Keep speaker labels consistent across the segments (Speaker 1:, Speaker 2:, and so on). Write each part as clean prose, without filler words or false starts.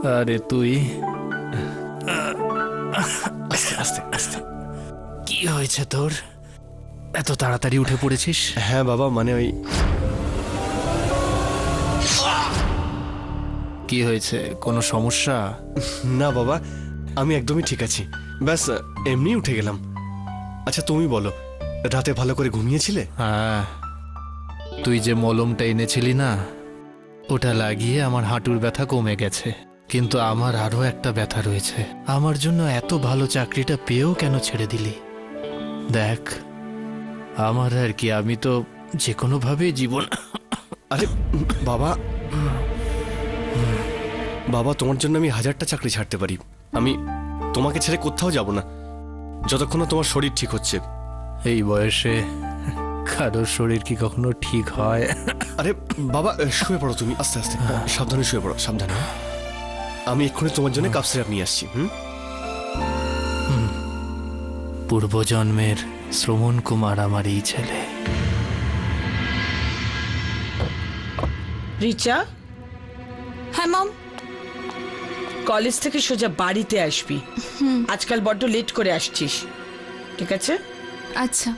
Speaker 1: আরে তুই
Speaker 2: আস্তে আস্তে আস্তে।
Speaker 1: কি হয়েছে তোর? এত তাড়াতাড়ি উঠে পড়েছিস?
Speaker 2: হ্যাঁ বাবা, মানে ওই
Speaker 1: কি হয়েছে, কোনো সমস্যা?
Speaker 2: না বাবা, আমি একদমই ঠিক আছি। ব্যাস এমনি উঠে গেলাম। আচ্ছা তুমি বলো, রাতে ভালো করে ঘুমিয়েছিলে?
Speaker 1: হ্যাঁ, তুই যে মলমটা এনেছিলি না, ওটা লাগিয়ে আমার হাঁটুর ব্যথা কমে গেছে। কিন্তু আমার আরো একটা ব্যথা রয়েছে। আমার জন্য এত ভালো চাকরিটা পেয়েও কেন ছেড়ে দিলি? দেখ, আমার আর কি, আমি তো যে কোনো ভাবে জীবন।
Speaker 2: আরে বাবা, বাবা তোমার জন্য আমি 1000টা চাকরি ছাড়তে পারি। আমি তোমাকে ছেড়ে কোথাও যাব না যতক্ষণ না তোমার শরীর ঠিক হচ্ছে।
Speaker 1: এই বয়সে কারোর শরীর কি কখনো ঠিক হয়?
Speaker 2: আরে বাবা, শুয়ে পড়ো তুমি, আস্তে আস্তে, সাবধানে শুয়ে পড়ো, সাবধানে। আমি এক্ষুনি তোমার জন্য কাপ সিরাপ নিয়ে আসছি।
Speaker 1: পূর্বজন্মের শ্রবণ কুমার আমার এই ছেলে।
Speaker 3: রিচা,
Speaker 4: হ্যাঁ মম।
Speaker 3: কলেজ থেকে সোজা বাড়িতে আসবি। আজকাল বড্ড লেট করে আসছিস, ঠিক আছে?
Speaker 4: আচ্ছা।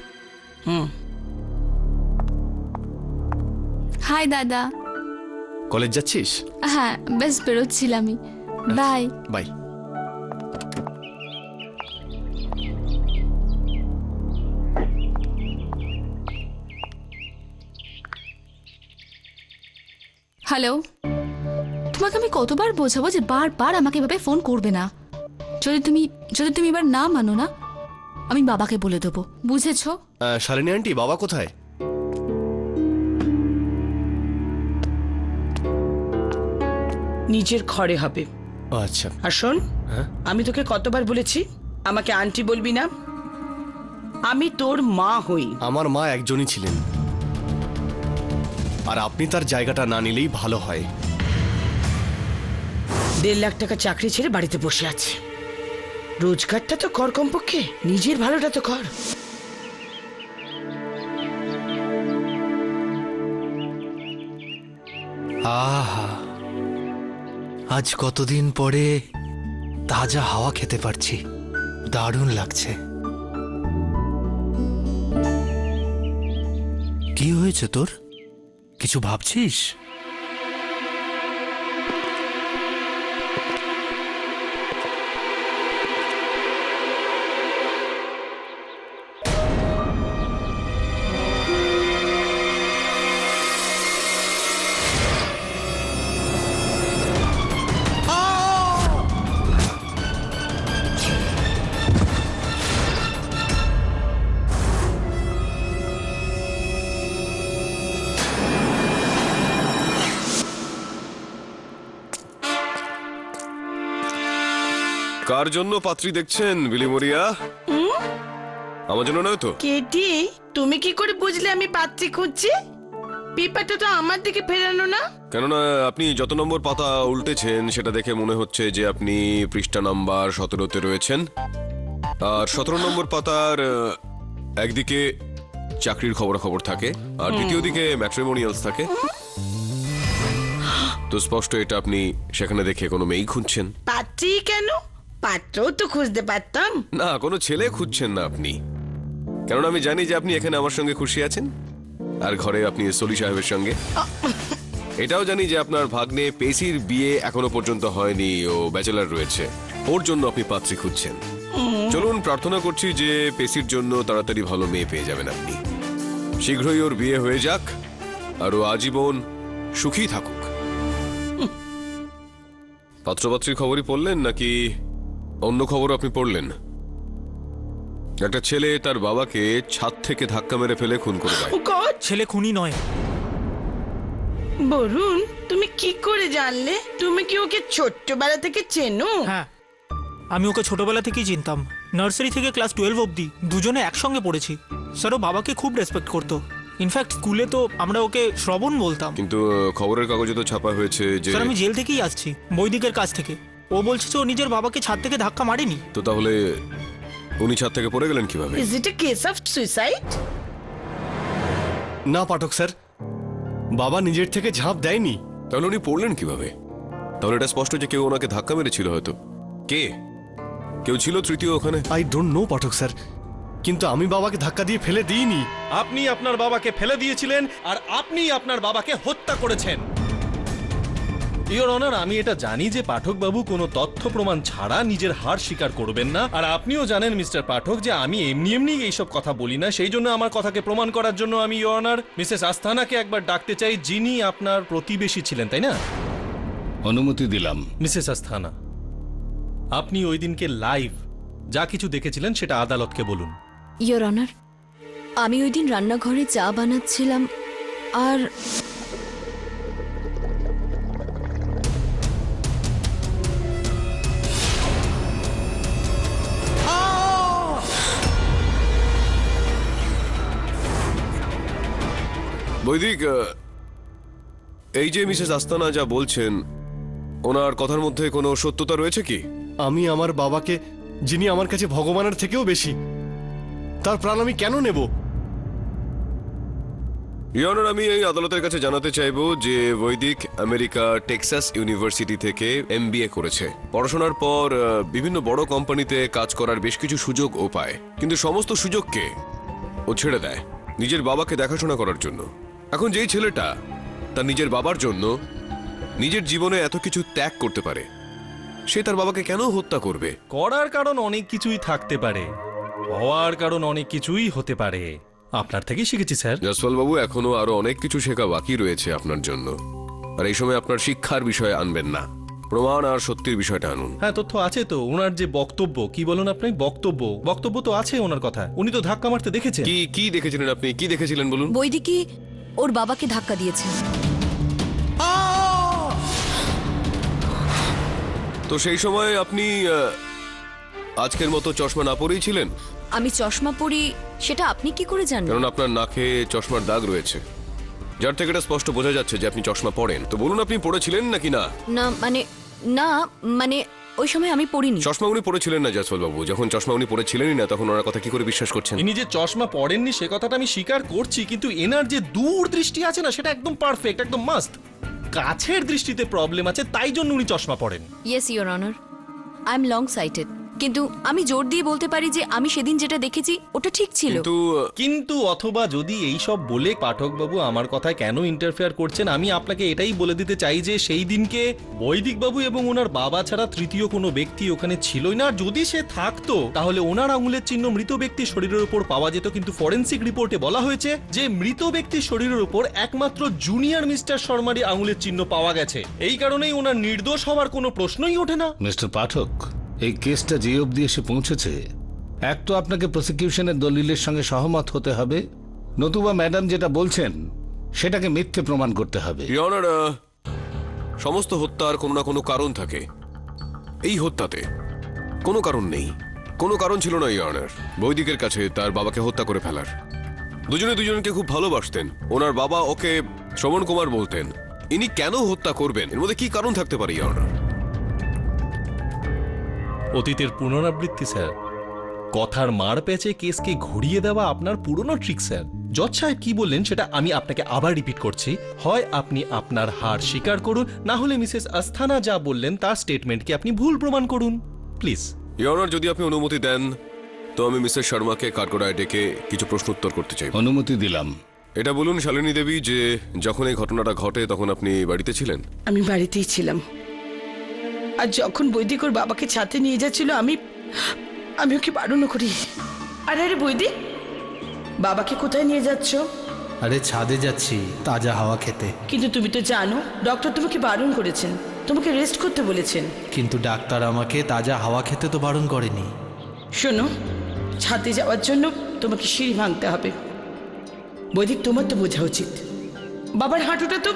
Speaker 3: হুম।
Speaker 4: হাই দাদা।
Speaker 2: কলেজ যাচ্ছিস?
Speaker 4: হ্যাঁ, বেশ বেরোচ্ছিলামই। বাই।
Speaker 2: বাই।
Speaker 4: হ্যালো, তোমাকে আমি কতবার বোঝাবো যে বারবার আমাকে এভাবে ফোন করবে না। যদি তুমি এবার না মানো না, আমি বাবাকে বলে দেবো, বুঝেছো?
Speaker 2: শালিনী আন্টি, বাবা কোথায়?
Speaker 3: নিজের ঘরে হবে।
Speaker 2: আচ্ছা।
Speaker 3: আর শোন,
Speaker 2: হ্যাঁ?
Speaker 3: আমি তোকে কতবার বলেছি আমাকে আন্টি বলবি না? আমি তোর মা হই।
Speaker 2: আমার মা একজনই ছিলেন, আর আপনি তার জায়গাটা না নিলেই ভালো হয়।
Speaker 3: 1.5 লাখ টাকা চাকরি ছেড়ে বাড়িতে বসে আছে। রোজগারটা তো কর, কমপক্ষে নিজের ভালোটা তো কর।
Speaker 1: আহা, আজ কতদিন পরে তাজা হাওয়া খেতে পারছি, দারুণ লাগছে। কি হয়েছে তোর? কিছু ভাবছিস?
Speaker 5: কার জন্য পাত্রী দেখছেন বিলিমরিয়া? আমার জন্য নয় তো?
Speaker 3: কেটি, তুমি কি করে বুঝলে আমি পাত্রী খুঁজছি? পেপারটা তো আমার দিকে ফেরানো না।
Speaker 5: কেননা আপনি যত নম্বর পাতা উল্টেছেন সেটা দেখে মনে হচ্ছে যে আপনি পৃষ্ঠা নাম্বার 17-তে রয়েছেন। আর 17 নম্বর পাতার একদিকে চাকরির খবরাখবর থাকে, আর দ্বিতীয় দিকে ম্যাট্রিমোনিয়ালস থাকে। তো স্পষ্ট এটা আপনি সেখানে দেখে কোনো মেয়েই খুঁজছেন।
Speaker 3: পাত্রী কেন? পাত্রও তো খুঁজতে পারতাম।
Speaker 5: না, কোনো ছেলে খুঁজছেন না আপনি, কেননা আমি জানি যে আপনি এখানে আমার সঙ্গে খুশি আছেন, আর ঘরে আপনি সলি সাহেবের সঙ্গে। এটাও জানি যে আপনার ভাগ্নে পেসির বিয়ে এখনো পর্যন্ত হয়নি, ও ব্যাচেলার রয়েছে, ওর জন্য আপনি পাত্রী খুঁজছেন। চলুন প্রার্থনা করছি যে পেসির জন্য তাড়াতাড়ি ভালো মেয়ে পেয়ে যাবেন আপনি। শীঘ্রই ওর বিয়ে হয়ে যাক, আর ও আজীবন সুখী থাকুক। পাত্রপাত্রীর খবরই পড়লেন নাকি অন্য খবর আপনি পড়লেন? একটা ছেলে তার বাবাকে ছাদ থেকে ধাক্কা মেরে ফেলে খুন করে দেয়।
Speaker 6: ছেলে খুনি নয়।
Speaker 3: বরুণ, তুমি কি করে জানলে? তুমি কি ওকে ছোট্টবেলা থেকে চেনো?
Speaker 6: হ্যাঁ, আমি ওকে ছোটবেলা থেকেই চিনতাম। নার্সারি থেকে ক্লাস 12 অবধি দুজনে একসঙ্গে পড়েছি। স্যার, ও বাবাকে খুব রেসপেক্ট করতো। ইনফ্যাক্ট স্কুলে তো আমরা ওকে শ্রবণ বলতাম।
Speaker 5: কিন্তু খবরের কাগজে তো ছাপা হয়েছে যে...
Speaker 6: স্যার, আমি জেল থেকেই আসছি, বৈদিকের কাছ থেকে। ও বলছে যে ও নিজের বাবাকে ছাদ থেকে ধাক্কা মারেনি।
Speaker 5: তো তাহলে উনি ছাদ থেকে পড়ে গেলেন কিভাবে?
Speaker 3: Is it A case of suicide?
Speaker 2: না পাঠক স্যার, বাবা নিজের থেকে ঝাঁপ দেয়নি।
Speaker 5: তাহলে উনি পড়লেন কিভাবে? তাহলে এটা স্পষ্ট যে কেউ ওনাকে ধাক্কা মেরেছিল হয়তো। কে? কেউ ছিল তৃতীয় ওখানে?
Speaker 2: I don't know Pathak sir, কিন্তু আমি বাবাকে ধাক্কা দিয়ে ফেলে দিইনি।
Speaker 7: আপনি আপনার বাবাকে ফেলে দিয়েছিলেন আর আপনি আপনার বাবাকে হত্যা করেছেন। ইওর অনার, আমি এটা জানি যে পাঠক বাবু কোনো তথ্য প্রমাণ ছাড়া নিজের হার স্বীকার করবেন না, আর আপনিও জানেন মিস্টার পাঠক যে আমি এমনি এমনি এইসব কথা বলি না। সেই জন্য আমার কথাকে প্রমাণ করার জন্য আমি ইওর অনার মিসেস আস্থানাকে একবার ডাকতে চাই, যিনি আপনার প্রতিবেশী ছিলেন, তাই না?
Speaker 8: অনুমতি দিলাম।
Speaker 7: মিসেস আস্থানা, আপনি ওই দিনকে লাইভ যা কিছু দেখেছিলেন সেটা আদালতকে বলুন।
Speaker 9: ইয়োর অনার, আমি ওই দিন রান্নাঘরে চা বানাচ্ছিলাম আর
Speaker 5: বৈদিক, এই যে মিসেস আস্তানা যা বলছেন, ওনার কথার মধ্যে কোনো সত্যতা রয়েছে কি?
Speaker 2: আমি আমার বাবাকে, যিনি আমার কাছে ভগবানের থেকেও বেশি, তার প্রাণ আমি কেন নেব?
Speaker 5: ইয়নার, আমি এই আদালতের কাছে জানাতে চাইবো যে বৈদিক আমেরিকা টেক্সাস ইউনিভার্সিটি থেকে MBA করেছে। পড়াশোনার পর বিভিন্ন বড় কোম্পানিতে কাজ করার বেশ কিছু সুযোগ ও পায়, কিন্তু সমস্ত সুযোগকে ও ছেড়ে দেয় নিজের বাবাকে দেখাশোনা করার জন্য। এখন যেই ছেলেটা তার নিজের বাবার জন্য নিজের জীবনে এত কিছু ত্যাগ করতে পারে, সে তার বাবাকে কেন হত্যা করবে?
Speaker 7: করার কারণ অনেক কিছুই থাকতে পারে, হওয়ার কারণ অনেক কিছুই হতে পারে। আপনার থেকেই শিখেছি স্যার।
Speaker 5: জসওয়াল বাবু, এখনো আরো অনেক কিছু শেখা বাকি রয়েছে আপনার জন্য, আর এই সময় আপনার শিক্ষার বিষয় আনবেন না, প্রমাণ আর সত্যির বিষয়টা আনুন।
Speaker 7: হ্যাঁ, তথ্য আছে তো। ওনার যে বক্তব্য, কি বলুন আপনি, বক্তব্য তো আছে ওনার কথা। উনি তো ধাক্কা মারতে দেখেছেন।
Speaker 5: কি কি দেখেছিলেন আপনি? কি দেখেছিলেন বলুন?
Speaker 9: বৈদিকই ওর বাবাকে ধাক্কা দিয়েছে।
Speaker 5: তো সেই সময় আপনি আজকের মতো চশমা না পরেই ছিলেন?
Speaker 9: আমি চশমা পরি সেটা আপনি কি করে জানেন?
Speaker 5: কারণ আপনার নাকে চশমার দাগ রয়েছে, যার থেকে এটা স্পষ্ট বোঝা যাচ্ছে যে আপনি চশমা পরেন। তো বলুন, আপনি পড়েছিলেন নাকি না?
Speaker 9: না মানে ওই সময় আমি পড়িনি।
Speaker 5: চশমা উনি পড়েছিলেন না জসওয়াল বাবু। যখন চশমা উনি পড়েছিলেনই না, তখন ওনার কথা কি করে বিশ্বাস করছেন?
Speaker 7: ইনি যে চশমা পড়েননি সে কথাটা আমি স্বীকার করছি, কিন্তু এনার যে দূরদৃষ্টি আছে না, সেটা একদম পারফেক্ট, একদম মাস্ট। কাছের দৃষ্টিতে প্রবলেম আছে, তাই জন্য উনি চশমা পড়েন।
Speaker 9: Yes your honour, I am long sighted, কিন্তু আমি জোর দিয়ে বলতে পারি যে আমি সেদিন যেটা দেখেছি ওটা ঠিক ছিল।
Speaker 7: কিন্তু অথবা যদি এই সব বলে পাঠকবাবু আমার কথায় কেন ইন্টারফেয়ার করছেন, আমি আপনাকে এটাই বলে দিতে চাই যে সেই দিনকে বৈদিক বাবু এবং ওনার বাবা ছাড়া তৃতীয় কোনো ব্যক্তি ওখানে ছিলই না। যদি সে থাকতো তাহলে ওনার আঙুলের চিহ্ন মৃত ব্যক্তির শরীরের উপর পাওয়া যেত, কিন্তু ফরেন্সিক রিপোর্টে বলা হয়েছে যে মৃত ব্যক্তির শরীরের উপর একমাত্র জুনিয়র মিস্টার শর্মারই আঙুলের চিহ্ন পাওয়া গেছে। এই কারণেই ওনার নির্দোষ হওয়ার কোনো প্রশ্নই ওঠে না।
Speaker 8: মিস্টার পাঠক, এই কেসটা যে অবধি এসে পৌঁছেছে, এক তো আপনাকে প্রসিকিউশনের দলিলের সঙ্গে সহমত হতে হবে, নতুবা ম্যাডাম যেটা বলছেন সেটাকে মিথ্যে প্রমাণ করতে হবে।
Speaker 5: ইয়নার, সমস্ত হত্যার কোনো না কোনো কারণ থাকে। এই হত্যাতে কোনো কারণ নেই, কোনো কারণ ছিল না ইয়নার বৈদিকের কাছে তার বাবাকে হত্যা করে ফেলার। দুজনে দুজনকে খুব ভালোবাসতেন। ওনার বাবা ওকে শ্রবণ কুমার বলতেন। ইনি কেন হত্যা করবেন? এর মধ্যে কি কারণ থাকতে পারে ইয়নার?
Speaker 7: অতীতের পুনরাবৃত্তি স্যার। কথার মার পেঁচে কেসকে ঘুরিয়ে দেওয়া আপনার পুরনো ট্রিক স্যার। জজ সাহেব কি বললেন সেটা আমি আপনাকে আবার রিপিট করছি। হয় আপনি আপনার হার স্বীকার করুন, না হলে মিসেস আস্থানা যা বললেন তার স্টেটমেন্টকে আপনি ভুল প্রমাণ করুন, প্লিজ।
Speaker 5: ইয়নার, যদি আপনি অনুমতি দেন তো আমি মিসেস শর্মাকে কাঠগড়ায় ডেকে কিছু প্রশ্ন উত্তর করতে চাই।
Speaker 8: অনুমতি দিলাম।
Speaker 5: এটা বলুন শালিনী দেবী, যে যখন এই ঘটনাটা ঘটে তখন আপনি বাড়িতে ছিলেন?
Speaker 3: আমি বাড়িতেই ছিলাম, আর যখন বৈদিক ওর বাবাকে ছাতে নিয়ে যাচ্ছিল আমি ওকে বারণ করি। আরে বৈদিক, বাবাকে কোথায় নিয়ে যাচ্ছ?
Speaker 1: আরে ছাদে যাচ্ছি তাজা হাওয়া খেতে।
Speaker 3: কিন্তু তুমি তো জানো ডক্টর তোমাকে বারণ করেছেন, তোমাকে রেস্ট করতে বলেছেন।
Speaker 1: কিন্তু ডাক্তার আমাকে তাজা হাওয়া খেতে তো বারণ করেনি।
Speaker 3: শোনো, ছাদে যাওয়ার জন্য তোমাকে সিঁড়ি ভাঙতে হবে। বৈদিক, তোমার তো বোঝা উচিত বাবার হাঁটুটা তো।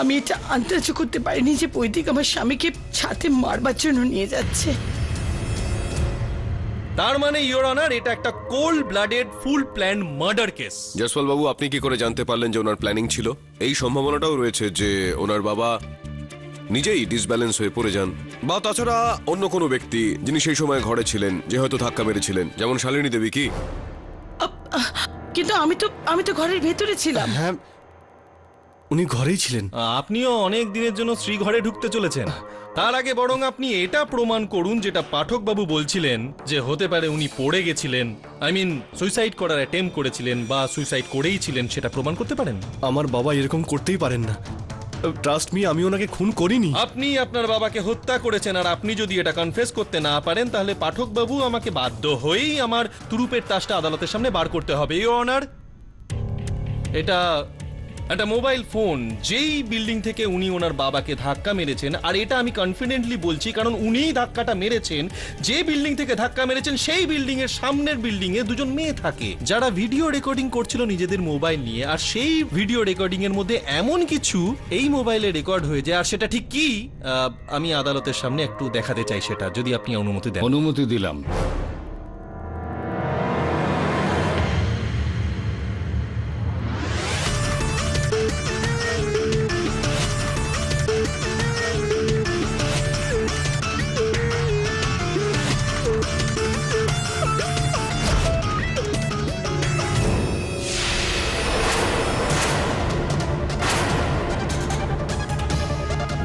Speaker 3: আমি এটা আন্দাজ করতে পারিনি যে বৈদিক আমার স্বামীকে ছাদে মারবার জন্য নিয়ে যাচ্ছে।
Speaker 7: তার মানে ইওর অনার, এটা একটা কোল্ড ব্লাডেড ফুল প্ল্যান মার্ডার কেস।
Speaker 5: জসওয়াল বাবু, আপনি কি করে জানতে পারলেন যে ওনার প্ল্যানিং ছিল? এই সম্ভাবনাটাও রয়েছে যে ওনার বাবা নিজেই ডিসব্যালেন্স হয়ে পড়ে যান, বা তাছাড়া অন্য কোনো ব্যক্তি যিনি সেই সময় ঘরে ছিলেন, যে হয়তো ধাক্কা মেরেছিলেন, যেমন শালিনী দেবী। কি?
Speaker 3: কিন্তু আমি তো ঘরের ভেতরে ছিলাম।
Speaker 2: হ্যাঁ, উনি ঘরেই ছিলেন।
Speaker 7: আপনিও অনেক দিনের জন্য শ্রী ঘরে ঢুকতে চলেছেন। তার আগে বরং আপনি এটা প্রমাণ করুন যেটা পাঠকবাবু বলছিলেন, যে হতে পারে উনি পড়ে গেছিলেন, সুইসাইড করার অ্যাটেম্প করেছিলেন বা সুইসাইড করেই ছিলেন, সেটা প্রমাণ করতে পারেন।
Speaker 2: আমার বাবা এরকম করতেই পারেন না। ট্রাস্ট মি, আমি ওনাকে খুন করিনি।
Speaker 7: আপনি আপনার বাবাকে হত্যা করেছেন, আর আপনি যদি এটা কনফেস করতে না পারেন তাহলে পাঠকবাবু আমাকে বাধ্য হয়েই আমার তুরুপের তাসটা আদালতের সামনে বার করতে হবে। ইওর অনার, এটা একটা মোবাইল ফোন যেই বিল্ডিং থেকে উনি ওনার বাবাকে ধাক্কা মেরেছেন, আর এটা আমি কনফিডেন্টলি বলছি কারণ উনিই ধাক্কাটা মেরেছেন। যে বিল্ডিং থেকে ধাক্কা মেরেছেন সেই বিল্ডিং এর সামনের বিল্ডিং এ দুজন মেয়ে থাকে যারা ভিডিও রেকর্ডিং করছিল নিজেদের মোবাইল নিয়ে, আর সেই ভিডিও রেকর্ডিং এর মধ্যে এমন কিছু এই মোবাইলে রেকর্ড হয়ে যায়, আর সেটা ঠিক কি আমি আদালতের সামনে একটু দেখাতে চাই, সেটা যদি আপনি অনুমতি দেন।
Speaker 8: অনুমতি দিলাম।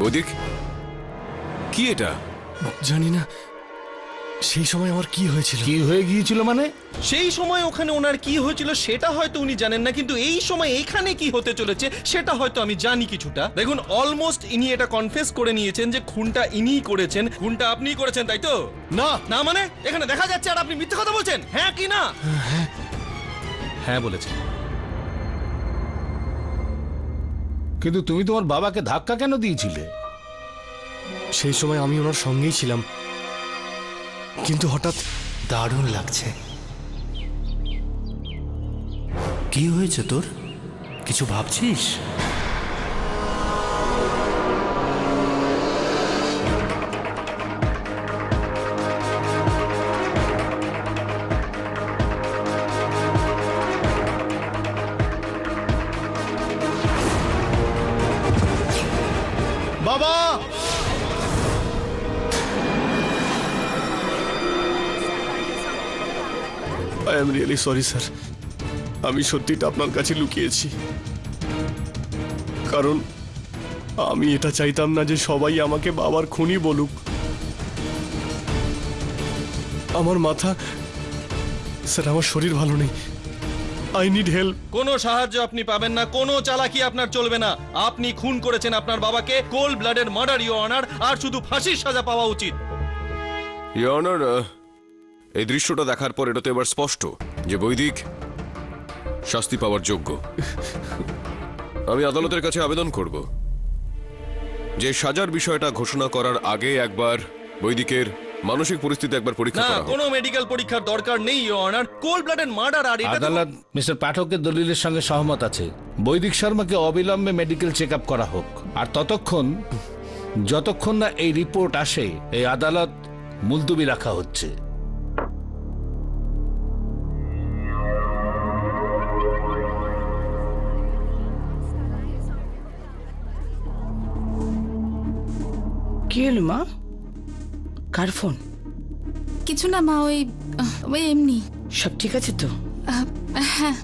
Speaker 5: বৈদিক, কি এটা?
Speaker 2: জানি না সেই সময় আমার কি হয়েছিল।
Speaker 8: কি হয়ে গিয়েছিল মানে?
Speaker 7: সেই সময় ওখানে ওনার কি হয়েছিল সেটা হয়তো উনি জানেন না, কিন্তু এই সময় এখানে কি হতে চলেছে সেটা হয়তো আমি জানি কিছুটা। দেখুন, অলমোস্ট ইনি এটা কনফেস করে নিয়েছেন যে খুনটা ইনিই করেছেন। খুনটা আপনিই করেছেন, তাই তো?
Speaker 2: না
Speaker 7: না মানে এখানে দেখা যাচ্ছে আর আপনি মিথ্যে কথা বলছেন। হ্যাঁ কি না? হ্যাঁ বলেছেন।
Speaker 8: কিন্তু তুমি তোমার বাবাকে ধাক্কা কেন দিয়েছিলে?
Speaker 2: সেই সময় আমি ওনার সঙ্গেই ছিলাম, কিন্তু হঠাৎ
Speaker 1: দারুণ লাগছে। কি হয়েছে তোর? কিছু ভাবছিস?
Speaker 2: বাবা! I am really sorry sir, আমি সত্যিটা আপনার কাছে লুকিয়েছি, কারণ আমি এটা চাইতাম না যে সবাই আমাকে বাবার খুনি বলুক। আমার মাথা, স্যার আমার শরীর ভালো নেই, আই নিড হেল্প।
Speaker 7: কোনো সাহায্য আপনি পাবেন না, কোনো চালাকি আপনার চলবে না। আপনি খুন করেছেন আপনার বাবাকে, cold blooded murder, your honour, আর শুধু ফাঁসির সাজা পাওয়া উচিত।
Speaker 5: ইওর অনার, এই দৃশ্যটা দেখার পর এটা তো এবার স্পষ্ট যে বৈদিক শাস্তি পাওয়ার যোগ্য। আমি আদালতের কাছে আবেদন করব যে সাজার বিষয়টা ঘোষণা করার আগে একবার বৈদিকের মানসিক পরিস্থিতি একবার পরীক্ষা
Speaker 7: না,
Speaker 5: করা হোক।
Speaker 7: কোনো মেডিকেল পরীক্ষার দরকার নেই your honour. Cold blooded murder, আর এটা
Speaker 8: আদালত মিস্টার পাঠকের দলিলের সঙ্গে সহমত আছে। বৈদিক শর্মাকে অবিলম্বে মেডিকেল চেক আপ করা হোক, আর যতক্ষণ না এই রিপোর্ট আসে এই আদালত মুলতবি রাখা হচ্ছে।
Speaker 3: কি হলো মা? কার ফোন?
Speaker 4: কিছু না মা, ওই এমনি।
Speaker 3: সব ঠিক আছে তো?
Speaker 4: হ্যাঁ।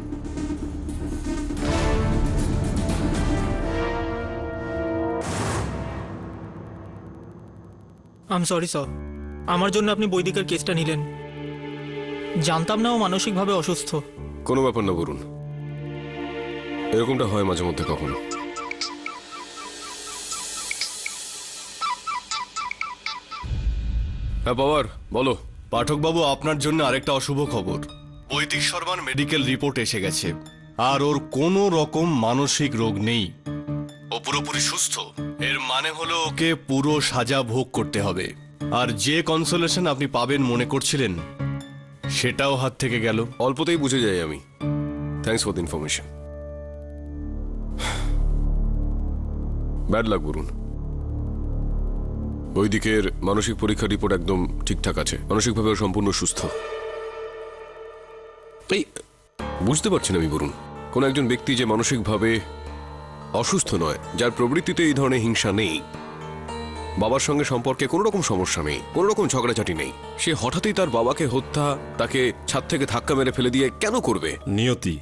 Speaker 6: আই এম সরি স্যার, আমার জন্য আপনি বৈদিকের কেসটা নিলেন। জানতাম না ও মানসিকভাবে অসুস্থ।
Speaker 5: কোনো ব্যাপার না বরুণ, এরকমটা হয় মাঝে মধ্যে কখনো। হ্যাঁ পাওয়ার, বলো।
Speaker 2: পাঠকবাবু, আপনার জন্য আরেকটা অশুভ খবর। বৈদিক শর্মার মেডিকেল রিপোর্ট এসে গেছে, আর ওর কোনো রকম মানসিক রোগ নেই, ও পুরোপুরি সুস্থ। এর মানে হলো ওকে পুরো সাজা ভোগ করতে হবে, আর যে কনসোলেশন আপনি পাবেন মনে করছিলেন সেটাও হাত থেকে গেল।
Speaker 5: অল্পতেই বুঝে যাই আমি। Thanks for the information. Bad luck Varun. বৈদিকের মানসিক পরীক্ষার রিপোর্ট একদম ঠিকঠাক আছে, মানসিকভাবে সম্পূর্ণ সুস্থ। এই বুঝতে পারছি না আমি বরুণ, কোন একজন ব্যক্তি যে মানসিকভাবে অসুস্থ নয়, যার প্রবৃত্তিতে এই ধরনের হিংসা নেই, বাবার সঙ্গে সম্পর্কে কোনো রকম সমস্যা নেই, কোনো রকম ঝগড়াঝাটি নেই, সে হঠাৎই তার বাবাকে হত্যা, তাকে ছাদ থেকে ধাক্কা মেরে ফেলে দিয়ে কেন করবে?
Speaker 10: নিয়তি,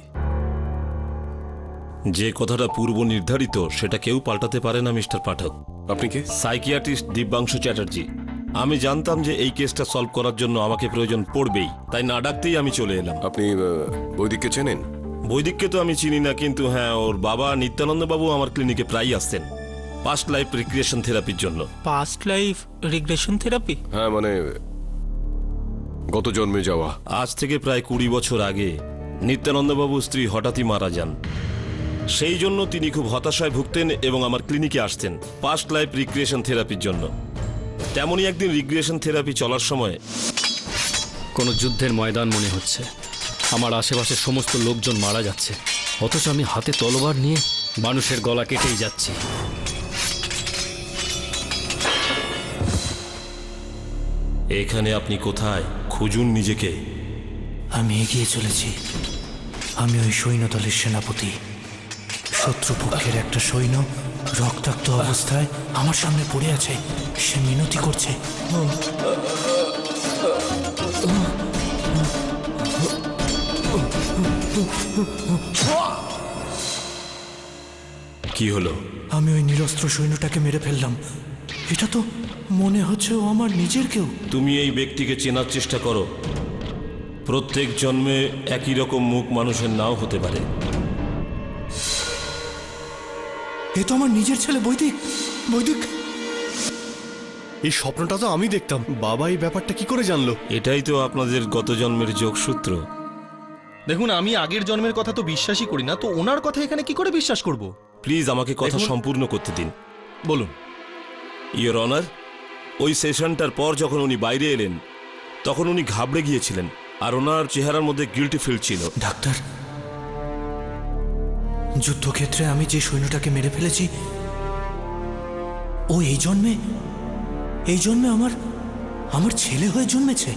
Speaker 10: যে কথাটা পূর্ব নির্ধারিত সেটা কেউ পাল্টাতে পারে না মিস্টার পাঠক।
Speaker 2: আপনি কে?
Speaker 10: সাইকিয়াট্রিস্ট দিব্যাংশু চ্যাটার্জি। আমি জানতাম যে এই কেসটা সলভ করার জন্য আমাকে প্রয়োজন পড়বেই, তাই না ডাকতেই আমি চলে এলাম।
Speaker 2: আপনি বৈদিককে চেনেন?
Speaker 10: বৈদিককে তো আমি চিনি না, কিন্তু হ্যাঁ, ওর বাবা নিত্যানন্দ বাবু আমার ক্লিনিকে প্রায়ই আসতেন পাস্ট লাইফ রিক্রিয়েশন থেরাপির জন্য।
Speaker 6: Past life regression therapy?
Speaker 2: হ্যাঁ, মানে গত জন্মে যাওয়া।
Speaker 10: আজ থেকে প্রায় 20 বছর আগে নিত্যানন্দবাবুর স্ত্রী হঠাৎই মারা যান। সেই জন্য তিনি খুব হতাশায় ভুগতেন এবং আমার ক্লিনিকে আসতেন পাস্ট লাইফ রিক্রিয়েশন থেরাপির জন্য। তেমনই একদিন রিক্রিয়েশন থেরাপি চলার সময়
Speaker 11: কোনো যুদ্ধের ময়দান মনে হচ্ছে। আমার আশেপাশে সমস্ত লোকজন মারা যাচ্ছে, অথচ আমি হাতে তলোয়ার নিয়ে মানুষের গলা কেটেই যাচ্ছি।
Speaker 10: এখানে আপনি কোথায়? খুঁজুন নিজেকে।
Speaker 1: আমি এগিয়ে চলেছি। আমি ওই সৈন্যদলের সেনাপতি। শত্রুপক্ষের একটা সৈন্য রক্তাক্ত অবস্থায় আমার সামনে পড়ে আছে। সে মিনতি করছে।
Speaker 10: কি হলো?
Speaker 1: আমি ওই নিরস্ত্র সৈন্যটাকে মেরে ফেললাম। এটা তো মনে হচ্ছে ও আমার নিজের কেউ।
Speaker 10: তুমি এই ব্যক্তিকে চেনার চেষ্টা করো। প্রত্যেক জন্মে একই রকম মুখ মানুষের নাও হতে পারে।
Speaker 1: এ তো আমার নিজের ছেলে বৈদিক। বৈদিক,
Speaker 2: এই স্বপ্নটা তো আমি দেখতাম। বাবা এই ব্যাপারটা কি করে জানলো?
Speaker 10: এটাই তো আপনাদের গত জন্মের যোগসূত্র।
Speaker 7: দেখুন, আমি আগের জন্মের কথা তো বিশ্বাসই করি না, তো ওনার কথা এখানে কি করে বিশ্বাস করব?
Speaker 10: প্লিজ আমাকে কথা
Speaker 7: দেখুন-
Speaker 10: সম্পূর্ণ করতে দিন।
Speaker 7: বলুন।
Speaker 10: ইয়োর অনার, ওই সেশনটার পর যখন উনি বাইরে এলেন তখন উনি ঘাবড়ে গিয়েছিলেন আর ওনার চেহারার মধ্যে গিল্টি ফিল ছিল।
Speaker 1: ডাক্তার, যুদ্ধক্ষেত্রে আমি যে সৈন্যটাকে মেরে ফেলেছি ও এই জন্মে আমার ছেলে হয়ে জন্মেছে।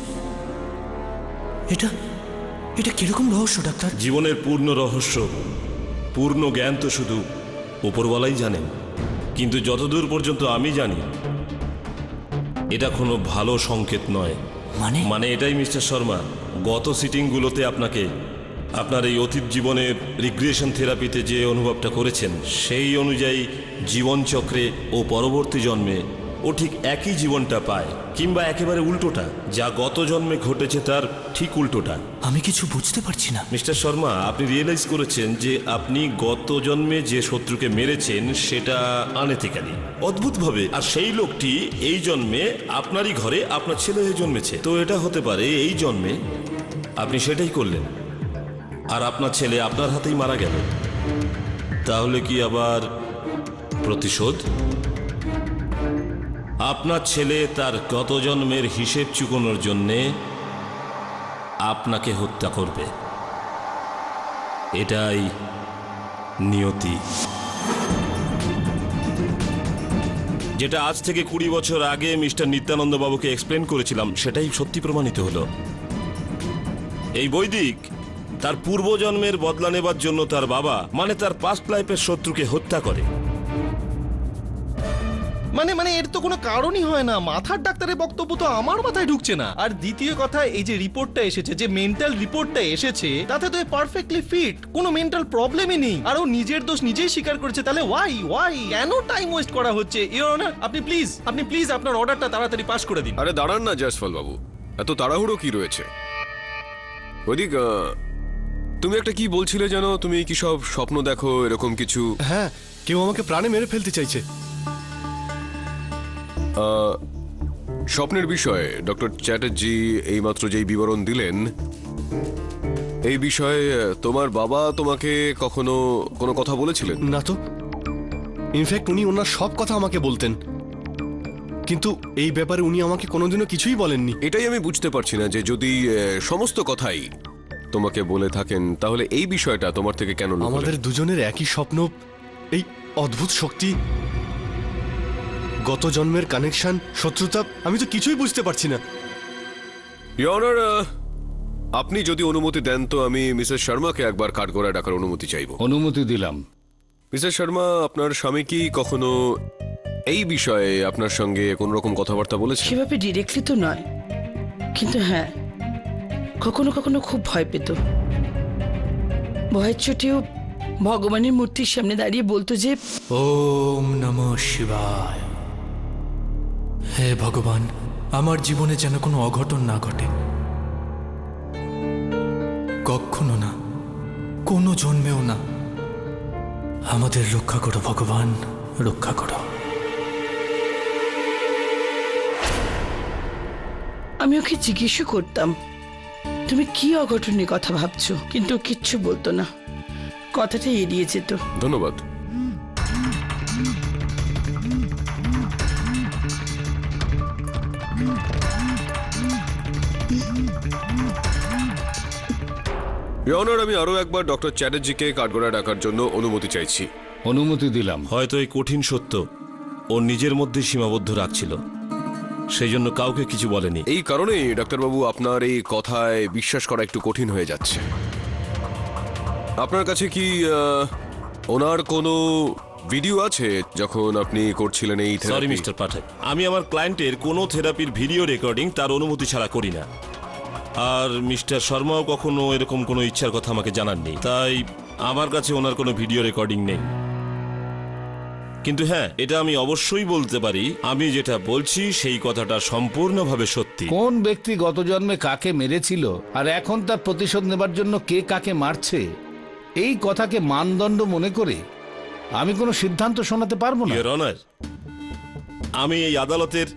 Speaker 1: এটা কিরকম রহস্য ডাক্তার?
Speaker 10: জীবনের পূর্ণ রহস্য, পূর্ণ জ্ঞান তো শুধু উপরওয়ালাই জানেন, কিন্তু যতদূর পর্যন্ত আমি জানি এটা কোনো ভালো সংকেত নয়। মানে এটাই মিস্টার শর্মা, গত সিটিংগুলোতে আপনাকে আপনার এই অতীত জীবনের রিগ্রেশন থেরাপিতে যে অনুভবটা করেছেন সেই অনুযায়ী জীবনচক্রে ও পরবর্তী জন্মে ও ঠিক একই জীবনটা পায়, কিংবা একেবারে উল্টোটা, যা গত জন্মে ঘটেছে তার ঠিক উল্টোটা।
Speaker 1: আমি কিছু বুঝতে পারছি না।
Speaker 10: মিস্টার শর্মা, আপনি রিয়েলাইজ করেছেন যে আপনি গত জন্মে যে শত্রুকে মেরেছেন সেটা আনএথিক্যালি, অদ্ভুতভাবে, আর সেই লোকটি এই জন্মে আপনারই ঘরে আপনার ছেলে হয়ে জন্মেছে। তো এটা হতে পারে এই জন্মে আপনি সেটাই করলেন আর আপনার ছেলে আপনার হাতেই মারা গেল। তাহলে কি আবার প্রতিশোধ? আপনার ছেলে তার গত জন্মের হিসেব চুকানোর জন্যে আপনাকে হত্যা করবে। এটাই নিয়তি। যেটা আজ থেকে 20 বছর আগে মিস্টার নিত্যানন্দ বাবুকে এক্সপ্লেন করেছিলাম সেটাই সত্যি প্রমাণিত হলো। এই বৈদিক তার পূর্বজন্মের বদলা নেবার জন্য তার বাবা মানে তার পাস্ট লাইফের শত্রুকে হত্যা করে।
Speaker 7: মানে এর তো কোনো কারণই হয় না। মাথার ডাক্তারের বক্তব্য তো আমার মাথায় ঢুকছে না। আর দ্বিতীয় কথা, এই যে রিপোর্টটা এসেছে, যে মেন্টাল রিপোর্টটা এসেছে, তাতে তো পারফেক্টলি ফিট, কোনো মেন্টাল প্রবলেমই নেই। আর ও নিজের দোষ নিজেই স্বীকার করেছে। তাহলে ওয়াই কেন টাইম ওয়েস্ট করা হচ্ছে? ইওর অনার, আপনি প্লিজ আপনার অর্ডারটা তাড়াতাড়ি পাস করে দিন।
Speaker 2: আরে দাঁড়ান না জয়সওয়াল বাবু, এত তাড়াহুড়ো কি রয়েছে? বৈদিক, তুমি একটা কি বলছিলে যেন? তুমি কি সব স্বপ্ন দেখো এরকম কিছু? হ্যাঁ, কেউ আমাকে প্রাণে মেরে ফেলতে চাইছে। স্বপ্নের বিষয়ে ডক্টর চ্যাটার্জি এইমাত্র যেই বিবরণ দিলেন, এই বিষয়ে তোমার বাবা তোমাকে কখনো কোনো কথা বলেছিলেন? না তো। ইনফ্যাক্ট উনি ওনার সব কথা আমাকে বলতেন, কিন্তু এই ব্যাপারে উনি আমাকে কোনোদিনও কিছুই বলেননি। এটাই আমি বুঝতে পারছি না যে যদি সমস্ত কথাই তোমাকে বলে থাকেন তাহলে এই বিষয়টা তোমার থেকে কেন লুকোলেন? আমাদের দুজনের একই স্বপ্ন, এই অদ্ভুত শক্তি, গত জন্মের কানেকশন, শত্রুতা, আমি তো কিছুই বুঝতে পারছি না। ইওর অনার, আপনি যদি অনুমতি দেন তো আমি মিসেস শর্মাকে একবার কাঠগড়ায় ডাকার অনুমতি চাইব।
Speaker 8: অনুমতি দিলাম।
Speaker 2: মিসেস শর্মা, আপনার স্বামী কি কখনো এই বিষয়ে আপনার সঙ্গে কোন রকম কথাবার্তা বলেছে?
Speaker 3: সেভাবে ডিরেক্টলি তো নয়, কিন্তু হ্যাঁ কখনো কখনো খুব ভয় পেত। ভয়ের চোটেও ভগবানের মূর্তির সামনে দাঁড়িয়ে বলতো যে
Speaker 1: ওম নমঃ শিবায়। হে ভগবান, আমার জীবনে যেন কোনো অঘটন না ঘটে, কখনো না, কোনো জন্মেও না। আমাদের রক্ষা করো ভগবান, রক্ষা করো।
Speaker 3: আমি ওকে জিজ্ঞেস করতাম তুমি কি অঘটনের কথা ভাবছো, কিন্তু ও কিচ্ছু বলতো না, কথাটা এড়িয়ে যেত।
Speaker 5: ধন্যবাদ। Your Honor, আমি আরো একবার ডক্টর চ্যাটার্জিকে কাঠগড়ায় ডাকার জন্য অনুমতি চাইছি।
Speaker 8: অনুমতি দিলাম।
Speaker 10: হয়তো এই কঠিন সত্য ও নিজের মধ্যে সীমাবদ্ধ রাখছিল, সেই জন্য কাউকে কিছু বলেনি।
Speaker 5: এই কারণেই ডাক্তারবাবু আপনার এই কথায় বিশ্বাস করা একটু কঠিন হয়ে যাচ্ছে। আপনার কাছে কি ওনার কোনো ভিডিও আছে যখন আপনি করছিলেন এই
Speaker 10: সরি
Speaker 5: থেরাপি?
Speaker 10: মিস্টার পাঠক, আমি আমার ক্লায়েন্টের কোনো থেরাপির ভিডিও রেকর্ডিং তার অনুমতি ছাড়া করি না। আর মিস্টার শর্মাও কখনো এরকম কোনো ইচ্ছার কথা আমাকে জানাননি, তাই আমার কাছে ওনার কোনো ভিডিও রেকর্ডিং নেই। কিন্তু হ্যাঁ, এটা আমি অবশ্যই বলতে পারি, আমি যেটা বলছি সেই কথাটা সম্পূর্ণভাবে সত্যি।
Speaker 8: কোন ব্যক্তি গত জন্মে কাকে মেরেছিল আর এখন তার প্রতিশোধ নেবার জন্য কে কাকে মারছে, এই কথাকে মানদণ্ড মনে করে আমি কোনো সিদ্ধান্ত শোনাতে পারবো না।
Speaker 10: ইওর অনার, আমি এই আদালতের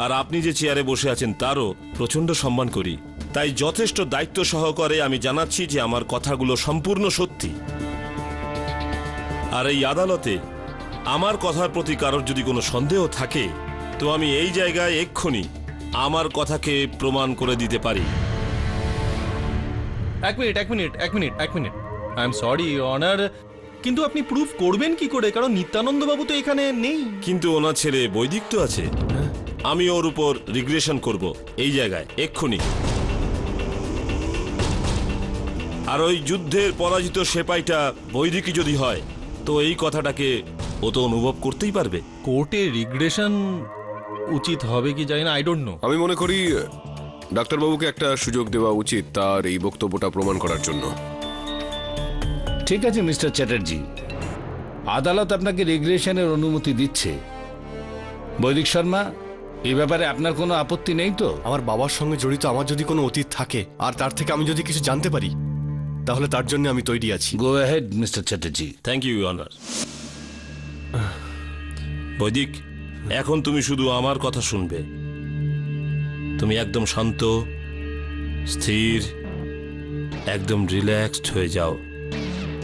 Speaker 10: আর আপনি যে চেয়ারে বসে আছেন তারও প্রচন্ড সম্মান করি, তাই যথেষ্ট দায়িত্ব সহকারে আমি জানাচ্ছি যে আমার কথাগুলো সম্পূর্ণ সত্যি। আর এই আদালতে আমার কথার প্রতি কারোর যদি কোনো সন্দেহ থাকে, তো আমি এই জায়গায় এক্ষুনি আমার কথাকে প্রমাণ করে দিতে পারি।
Speaker 7: এক minute I am sorry honour, কিন্তু আপনি প্রুফ করবেন কি করে, কারণ নিত্যানন্দ বাবু তো এখানে নেই।
Speaker 10: কিন্তু ওনার ছেলে বৈদিক তো আছে, আমি ওর উপর রিগ্রেশন করব এই জায়গায় এক্ষুনি। আর ওই যুদ্ধের পরাজিত সেপাইটা বৈদিকই যদি হয়, তো এই কথাটাকে ও তো অনুভব করতেই পারবে।
Speaker 7: কোর্টে রিগ্রেশন উচিত হবে কি জানি না, আই ডোন্ট নো।
Speaker 5: আমি মনে করি ডাক্তারবাবুকে একটা সুযোগ দেওয়া উচিত তার এই বক্তব্যটা প্রমাণ করার জন্য।
Speaker 8: ঠিক আছে মিস্টার চ্যাটার্জি, আদালত আপনাকে রেগুলেশনের অনুমতি দিচ্ছে। বৈদিক শর্মা, এই ব্যাপারে আপনার কোনো আপত্তি নেই তো?
Speaker 2: আমার বাবার সঙ্গে জড়িত আমার যদি কোনো অতীত থাকে আর তার থেকে আমি যদি কিছু জানতে পারি, তাহলে তার জন্য আমি তৈরি আছি।
Speaker 8: Go ahead mister Chatterjee.
Speaker 10: Thank you honour. Vaidik, এখন তুমি শুধু আমার কথা শুনবে। তুমি একদম শান্ত, স্থির, একদম রিল্যাক্সড হয়ে যাও।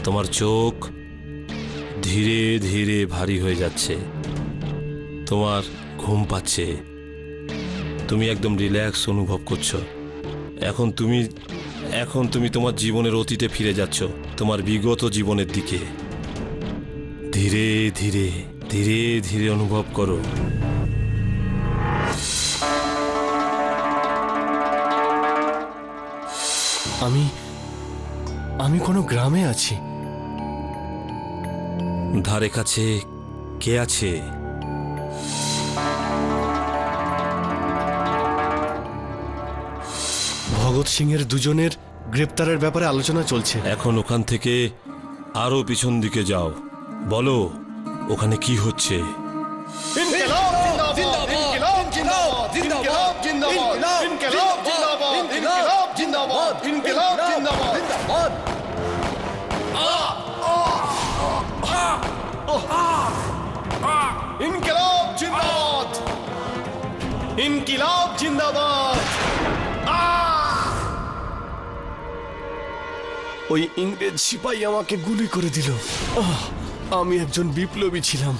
Speaker 10: তোমার চোখ ধীরে ধীরে ভারী হয়ে যাচ্ছে, তোমার ঘুম পাচ্ছে, তুমি একদম রিল্যাক্স অনুভব করছো। এখন তুমি তোমার জীবনের অতীতে ফিরে যাচ্ছ, তোমার বিগত জীবনের দিকে। ধীরে ধীরে ধীরে ধীরে অনুভব করো।
Speaker 2: আমি কোনো গ্রামে আছি।
Speaker 10: ধারে কাছে কে আছে?
Speaker 2: ভগৎ সিং এর দুজনের গ্রেপ্তারের ব্যাপারে আলোচনা চলছে।
Speaker 10: এখন ওখান থেকে আরো পিছন দিকে যাও, বলো ওখানে কি হচ্ছে।
Speaker 2: ইনকিলাব জিন্দাবাদ। ওই ইংরেজ সিপাহী আমাকে গুলি করে দিল। আমি একজন বিপ্লবী ছিলাম।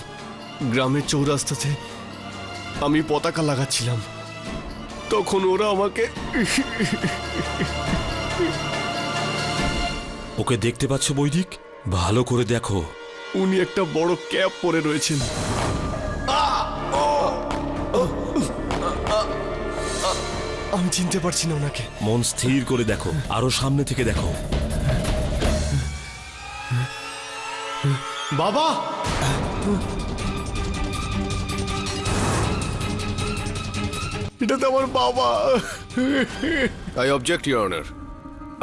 Speaker 2: গ্রামের চৌরাস্তাতে আমি পতাকা লাগাচ্ছিলাম, তখন ওরা আমাকে।
Speaker 10: ওকে দেখতে পাচ্ছ বৈদিক? ভালো করে দেখো।
Speaker 2: উনি একটা বড় ক্যাপ পরে রয়েছেন। আমি চিনতে পারছি না ওনাকে।
Speaker 10: মন স্থির করে দেখো, আরো সামনে থেকে দেখো।
Speaker 2: বাবা, এটা তো আমার বাবা।
Speaker 5: I object your honour.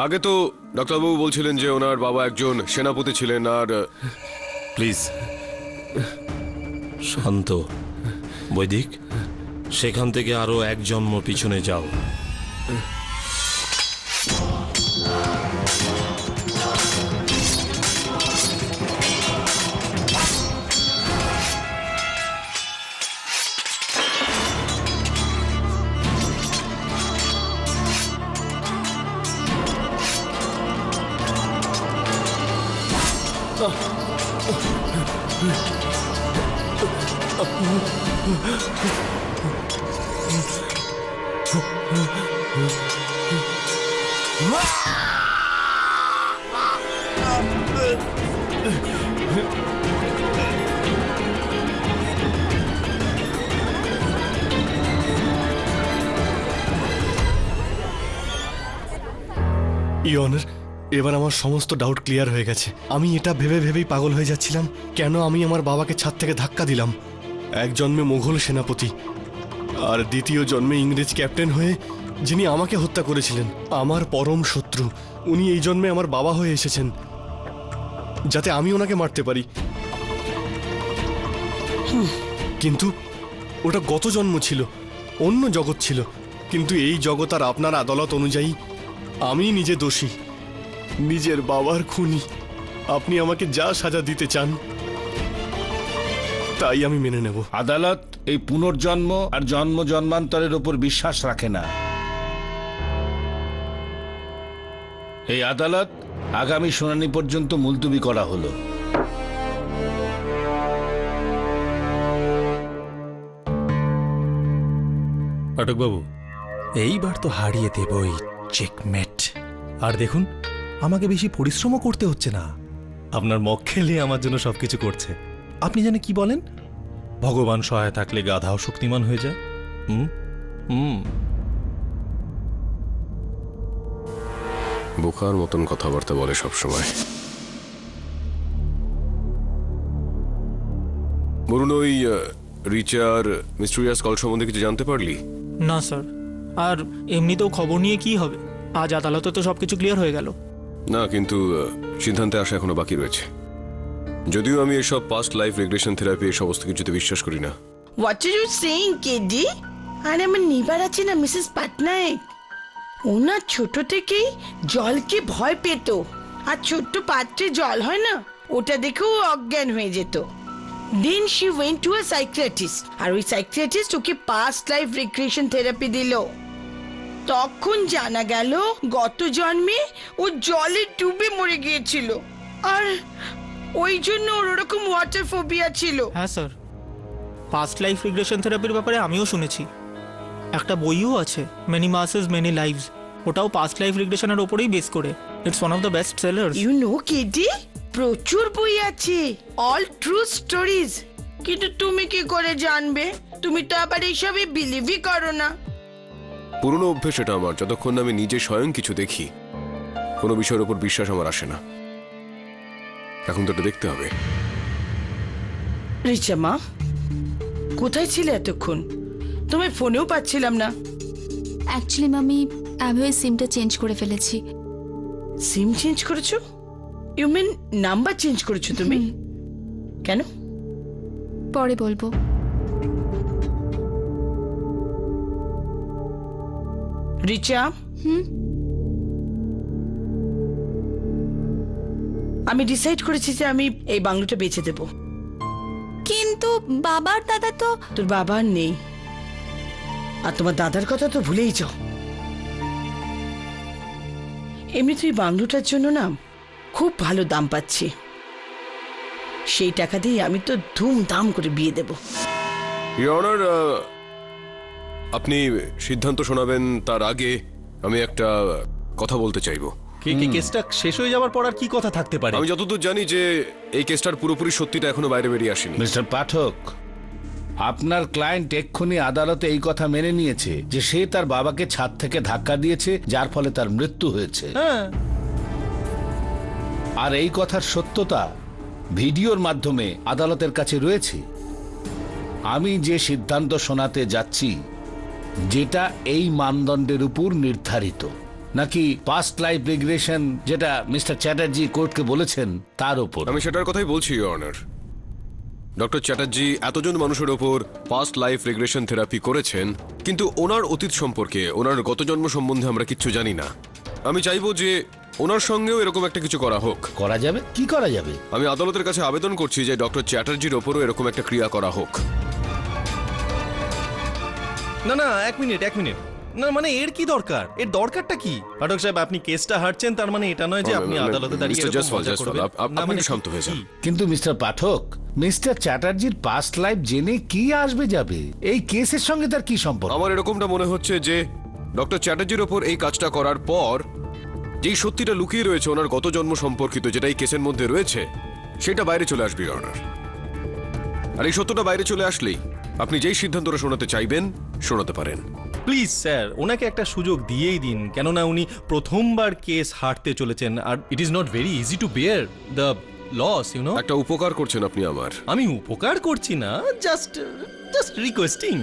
Speaker 5: আগে তো ডাক্তারবাবু বলছিলেন যে ওনার বাবা একজন সেনাপতি ছিলেন আর
Speaker 10: প্লিজ শান্ত। বৈদিক, সেখান থেকে আরো এক জন্ম পিছনে যাও।
Speaker 2: ইয়নার, এবার আমার সমস্ত ডাউট ক্লিয়ার হয়ে গেছে। আমি এটা ভেবে ভেবেই পাগল হয়ে যাচ্ছিলাম, কেন আমি আমার বাবাকে ছাদ থেকে ধাক্কা দিলাম। এক জন্মে মোগল সেনাপতি আর দ্বিতীয় জন্মে ইংরেজ ক্যাপ্টেন হয়ে যিনি আমাকে হত্যা করেছিলেন, আমার পরম শত্রু, উনি এই জন্মে আমার বাবা হয়ে এসেছেন যাতে আমি ওনাকে মারতে পারি। কিন্তু ওটা গত জন্ম ছিল, অন্য জগৎ ছিল। কিন্তু এই জগৎ আর আপনার আদালত অনুযায়ী আমি নিজে দোষী, নিজের বাবার খুনি। আপনি আমাকে যা সাজা দিতে চান তাই আমি মেনে নেব।
Speaker 8: আদালত এই পুনর্জন্ম আর জন্ম জন্মান্তরের উপর বিশ্বাস রাখে না। এই আদালত আগামী শুনানি পর্যন্ত মুলতবি করা হলো।
Speaker 7: পাঠকবাবু, এইবার তো হারিয়ে দেবই, চেকমেট। আর দেখুন, আমাকে বেশি পরিশ্রমও করতে হচ্ছে না। আপনার মক খেলে আমার জন্য সবকিছু করছে। আপনি জানে কি বলেন, ভগবান সহায় থাকলে গাধাও শক্তিমান হয়ে যায়।
Speaker 5: বোকার মতন কথাবার্তা বলে সবসময়। বলুন, ওই রিচার মিস্টেরিয়াস কল সম্বন্ধে কিছু জানতে পারলি?
Speaker 6: না স্যার, আর এমনিতেও খবর নিয়ে কি হবে, আজ আদালতে তো সবকিছু ক্লিয়ার হয়ে গেল।
Speaker 5: না, কিন্তু সিদ্ধান্তে আসা এখনো বাকি রয়েছে। যদিও আমি এসব পাস্ট লাইফ রিগ্রেশন থেরাপি এই সমস্ত কিছুতে বিশ্বাস করি না।
Speaker 3: What are you saying KD? আর আমার নিবার আছে না মিসেস পাটনায়ক, ওনার ছোট থেকেই জলকে ভয় পেত, আর ছোট্ট পাত্রে জল হয় না, ওটা দেখেও অজ্ঞান হয়ে যেত। Then she went to a psychiatrist, আর ওই সাইকিয়াট্রিস্ট ওকে পাস্ট লাইফ রিগ্রেশন থেরাপি দিল। তখন জানা গেল গত জন্মে ও জলে ডুবে মরে গিয়েছিল, আর ওই জন্য ওর ওরকম ওয়াটার ফোবিয়া ছিল।
Speaker 6: হ্যাঁ স্যার, পাস্ট লাইফ রিগ্রেশন থেরাপির ব্যাপারে আমিও শুনেছি। একটা বইও আছে, মেনি মাসেস মেনি লাইভস, ওটাও পাস্ট লাইফ রিগ্রেশনের ওপরেই বেস করে। It's one of the best sellers.
Speaker 3: You know KD, প্রচুর বই আছে, অল ট্রু স্টোরিজ। কিন্তু তুমি কি করে জানবে? তুমি তো আবার এইসবে বিলিভই করো না।
Speaker 5: পুরনো অভ্যেস এটা আমার। যতক্ষণ আমি নিজে স্বয়ং কিছু দেখি, কোনো বিষয়ের উপর বিশ্বাস আমার আসে না। এখন তো এটা দেখতে হবে।
Speaker 3: রিচা মা, কোথায় ছিলে এতক্ষণ? তোমায় ফোনেও পাচ্ছিলাম না।
Speaker 4: অ্যাকচুয়ালি আমি অ্যাভয়ের সিমটা চেঞ্জ করে ফেলেছি।
Speaker 3: সিম চেঞ্জ করেছো? ইউ মিন নাম্বার চেঞ্জ করেছো তুমি? কেন?
Speaker 4: পরে বলবো।
Speaker 3: রিচা, আমি ডিসাইড করেছি যে আমি এই বাংলোটা বেচে দেব।
Speaker 4: কিন্তু বাবার দাদা তো...
Speaker 3: তোর বাবা আর নেই, আর তোমার দাদার কথা তো ভুলেই যাও। এমনি তুই বাংলোটার জন্য না খুব ভালো দাম পাচ্ছি, সেই টাকা দিয়ে আমি তো ধুমধাম করে বিয়ে দেব।
Speaker 5: ইওর অনার, আপনি সিদ্ধান্ত শোনাবেন তার আগে আমি একটা কথা বলতে চাইবো।
Speaker 7: কেসটা শেষ হয়ে যাওয়ার পর আর কি কথা থাকতে পারে?
Speaker 5: আমি যতদূর জানি যে এই কেসটার পুরোপুরি সত্যিটা এখনো বাইরে বেরিয়ে আসেনি।
Speaker 8: মিস্টার পাঠক, আপনার ক্লায়েন্ট এক্ষুনি আদালতে এই কথা মেনে নিয়েছে যে সে তার বাবাকে ছাদ থেকে ধাক্কা দিয়েছে, যার ফলে তার মৃত্যু হয়েছে।
Speaker 7: হ্যাঁ,
Speaker 8: আর এই কথার সত্যতা ভিডিওর মাধ্যমে আদালতের কাছে রয়েছে। আমি যে সিদ্ধান্ত শোনাতে যাচ্ছি, যেটা এই মানদণ্ডের উপর নির্ধারিত, নাকি পাস্ট লাইফ রিগ্রেশন যেটা মিস্টার চ্যাটার্জি কোর্টকে বলেছেন তার উপর?
Speaker 5: আমি সেটার কথাই বলছি ইওর অনার। ডক্টর চ্যাটার্জি এতজন মানুষের ওপর পাস্ট লাইফ রিগ্রেশন থেরাপি করেছেন, কিন্তু ওনার অতীত সম্পর্কে, ওনার গত জন্ম সম্বন্ধে আমরা কিচ্ছু জানি না। আমি চাইবো যে ওনার সঙ্গেও এরকম একটা কিছু করা হোক।
Speaker 8: করা যাবে? কি করা যাবে?
Speaker 5: আমি আদালতের কাছে আবেদন করছি যে ডক্টর চ্যাটার্জির ওপরও এরকম একটা ক্রিয়া করা হোক।
Speaker 7: না না, এক মিনিট। না মানে এর কি দরকার? এর দরকারটা কি? পাঠক সাহেব, আপনি কেসটা হারছেন, তার মানে এটা নয় যে আপনি আদালতে দাঁড়িয়ে
Speaker 5: মিস্টার
Speaker 7: এরকম
Speaker 5: জয়সওয়াল,
Speaker 7: মজা করবেন।
Speaker 5: আপনি
Speaker 7: না, মানে
Speaker 5: একটু শান্ত হয়ে যান।
Speaker 7: কি?
Speaker 8: কিন্তু মিস্টার পাঠক, মিস্টার চ্যাটার্জির পাস্ট লাইফ জেনে কি আসবে যাবে? এই কেসের সঙ্গে তার কি সম্পর্ক?
Speaker 5: আমার এরকমটা মনে হচ্ছে যে ডক্টর চ্যাটার্জির ওপর এই কাজটা করার পর যেই সত্যিটা লুকিয়ে রয়েছে ওনার গত জন্ম সম্পর্কিত, যেটা এই কেসের মধ্যে রয়েছে, সেটা বাইরে চলে আসবে ইওর অনার। আর এই সত্যটা বাইরে চলে আসলেই আপনি যেই সিদ্ধান্তটা শোনাতে চাইবেন শোনাতে পারেন।
Speaker 7: প্লিজ স্যার, ওনাকে একটা সুযোগ দিয়েই দিন, কেননা উনি প্রথমবার কেস হারতে চলেছেন, আর it is not very easy to bear the loss, you know.
Speaker 5: একটা উপকার করছেন আপনি আমার।
Speaker 7: আমি উপকার করছি না, জাস্ট রিকোয়েস্টিং।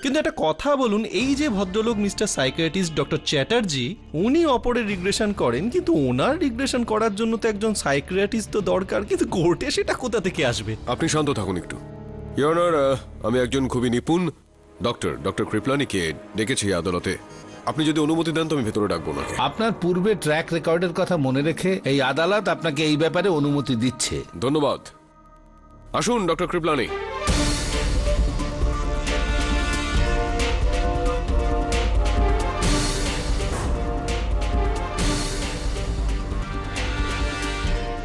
Speaker 7: কিন্তু একটা কথা বলুন, এই যে ভদ্রলোক মিস্টার সাইকিয়াট্রিস্ট ডক্টর চ্যাটার্জি, উনি অপরের রিগ্রেশন করেন, কিন্তু ওনার রিগ্রেশন করার জন্য তো একজন সাইকিয়াট্রিস্ট তো দরকার, কিন্তু কোর্টে সেটা কোথা থেকে আসবে?
Speaker 5: আপনি শান্ত থাকুন একটু ইওর অনার। আমি একজন খুবই নিপুণ ডক্টর কৃপলানিকে ডেকেছি আদালতে। আপনি যদি অনুমতি দেন তো আমি ভেতরে ডাকবো না।
Speaker 8: আপনার পূর্বে ট্র্যাক রেকর্ডের কথা মনে রেখে এই আদালত আপনাকে এই ব্যাপারে অনুমতি দিচ্ছে।
Speaker 5: ধন্যবাদ। আসুন ডক্টর কৃপলানি।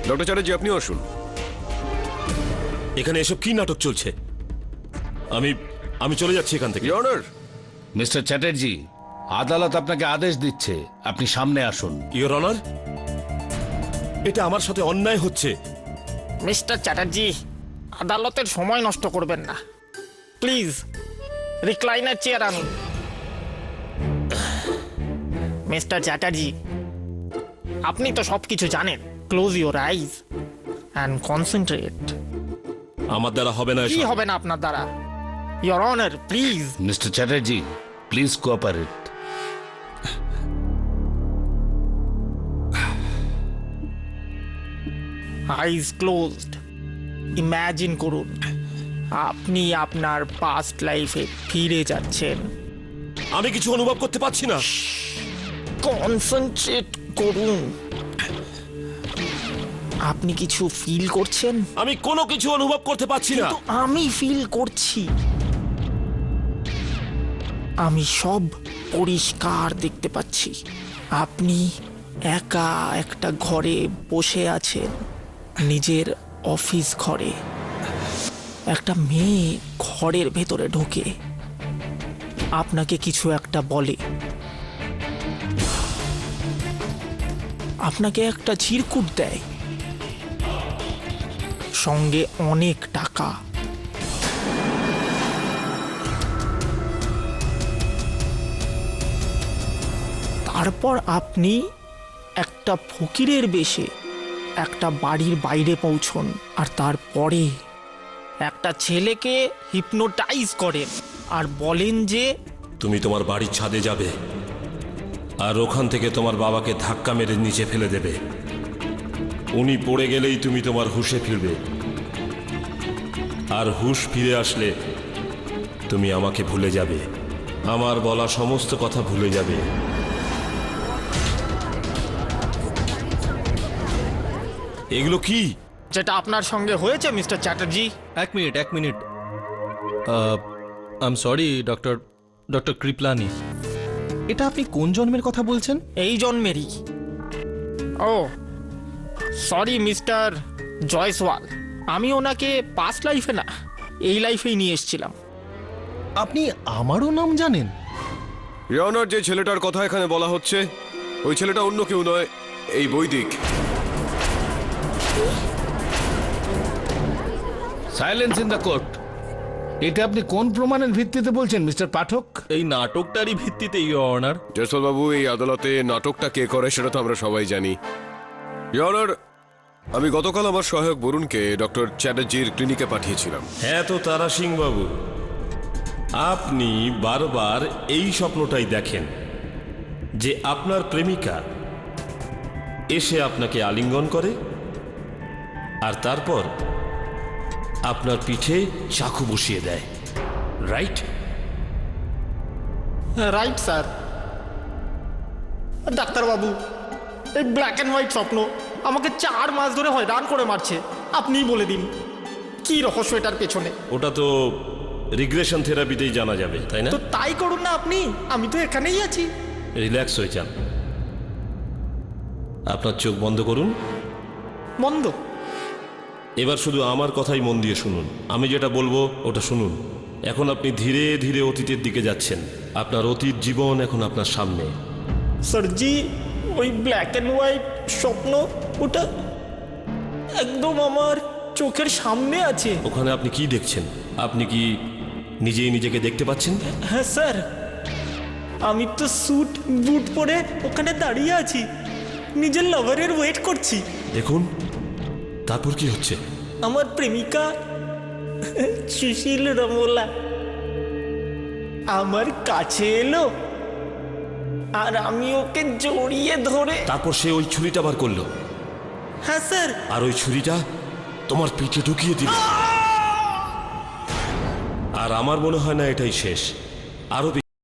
Speaker 5: ডক্টর চ্যাটার্জি, আপনিও আসুন।
Speaker 10: এখানে এসব কি নাটক চলছে? আমি চলে যাচ্ছি এখান থেকে।
Speaker 5: ইওর অনার,
Speaker 8: মিস্টার চ্যাটার্জি, আদালত আপনাকে আদেশ দিচ্ছে, আপনি সামনে আসুন।
Speaker 10: ইওর অনার, এটা আমার সাথে অন্যায় হচ্ছে।
Speaker 6: মিস্টার চ্যাটার্জি, আদালতের সময় নষ্ট করবেন না, প্লিজ রিক্লাইনার চেয়ার আনুন। মিস্টার চ্যাটার্জি, আপনি তো সব কিছু জানেন। Close your eyes and concentrate.
Speaker 10: আমার দ্বারা হবে না
Speaker 6: কি
Speaker 10: এসব।
Speaker 6: হবে না আপনার দ্বারা? Your honour, please.
Speaker 8: Mister Chatterjee, please cooperate.
Speaker 6: Eyes closed. Imagine করুন আপনি আপনার পাস্ট লাইফে ফিরে যাচ্ছেন।
Speaker 10: আমি কিছু অনুভব করতে পারছি না।
Speaker 6: কনসেন্ট্রেট করুন। আপনি কিছু ফিল করছেন?
Speaker 10: আমি কোনো কিছু অনুভব করতে পারছি না।
Speaker 6: কিন্তু আমি ফিল করছি। আমি সব পরিষ্কার দেখতে পাচ্ছি। আপনি একা একটা ঘরে বসে আছেন, নিজের অফিস ঘরে। একটা মেয়ে ঘরের ভেতরে ঢোকে, আপনাকে কিছু একটা বলে, আপনাকে একটা চিরকুট দেয়, সঙ্গে অনেক টাকা। তারপর আপনি একটা ফকিরের বেশে একটা বাড়ির বাইরে পৌঁছন, আর তারপরে একটা ছেলেকে হিপনোটাইজ করেন আর বলেন যে
Speaker 10: তুমি তোমার বাড়ির ছাদে যাবে আর ওখান থেকে তোমার বাবাকে ধাক্কা মেরে নিচে ফেলে দেবে। উনি পড়ে গেলেই তুমি তোমার হুঁশে ফিরবে, আর হুঁশ ফিরে আসলে তুমি আমাকে ভুলে যাবে, আমার বলা সমস্ত কথা ভুলে যাবে। এগুলো কি?
Speaker 6: যেটা আপনার সঙ্গে হয়েছে মিস্টার চ্যাটার্জি।
Speaker 7: এক minute. I am sorry doctor Kripalani, এটা আপনি কোন জন্মের কথা বলছেন?
Speaker 6: এই জন্মেরই। ও সরি মিস্টার জয়সওয়াল, আমি ওনাকে পাস্ট লাইফে না, এই লাইফেই নিয়ে এসেছিলাম।
Speaker 7: আপনি আমারও নাম জানেন?
Speaker 5: ইওর অনার, যে ছেলেটার কথা এখানে বলা হচ্ছে ওই ছেলেটা অন্য কেউ নয়, এই বৈদিক।
Speaker 8: Silence in the court. এটা আপনি কোন প্রমাণের ভিত্তিতে বলছেন মিস্টার পাঠক?
Speaker 7: এই নাটকটারই ভিত্তিতে, ইওর অনার।
Speaker 5: জয়সওয়াল বাবু, এই আদালতে নাটকটা কে করে সেটা তো আমরা সবাই জানি। ইওর অনার, আমি গতকাল আমার সহায়ক বরুণকে ডক্টর চ্যাটার্জির ক্লিনিকে পাঠিয়েছিলাম।
Speaker 10: হ্যাঁ তো তারা সিং বাবু, আপনি বারবার এই স্বপ্নটাই দেখেন যে আপনার প্রেমিকা এসে আপনাকে আলিঙ্গন করে আর তারপর আপনার পিঠে চাকু বসিয়ে দেয়, রাইট?
Speaker 6: Right sir. ডাক্তারবাবু, এই ব্ল্যাক অ্যান্ড হোয়াইট স্বপ্ন আমাকে 4 মাস ধরে হয়রান করে মারছে। আপনিই বলে দিন কি রহস্য এটার পেছনে।
Speaker 10: ওটা তো রিগ্রেশন থেরাপিতেই জানা যাবে, তাই না?
Speaker 6: তো তাই করুন না আপনি, আমি তো এখানেই আছি।
Speaker 10: রিল্যাক্স হয়ে যান, আপনার চোখ বন্ধ করুন।
Speaker 6: বন্ধ?
Speaker 10: এবার শুধু আমার কথাই মন দিয়ে শুনুন, আমি যেটা বলবো ওটা শুনুন। এখন আপনি ধীরে ধীরে অতীতের দিকে যাচ্ছেন, আপনার অতীত জীবন এখন আপনার সামনে।
Speaker 6: স্যারজি, ওই ব্ল্যাক অ্যান্ড হোয়াইট স্বপ্ন ওটা একদম আমার চোখের সামনে আছে।
Speaker 10: ওখানে আপনি কি দেখছেন? আপনি কি নিজেই নিজেকে দেখতে পাচ্ছেন?
Speaker 6: হ্যাঁ স্যার, আমি তো স্যুট বুট পরে ওখানে দাঁড়িয়ে আছি, নিজের লাভারের ওয়েট করছি।
Speaker 10: দেখুন তারপর কি হচ্ছে।
Speaker 6: আমার প্রেমিকা সুশীল রমলা আমার কাছে এলো আর আমি ওকে জড়িয়ে ধরে।
Speaker 10: তারপর সে ওই ছুরিটা বার করলো।
Speaker 6: হ্যাঁ স্যার।
Speaker 10: আর ওই ছুরিটা তোমার পিঠে ঢুকিয়ে দিল। আর আমার মনে হয় না এটাই শেষ, আরো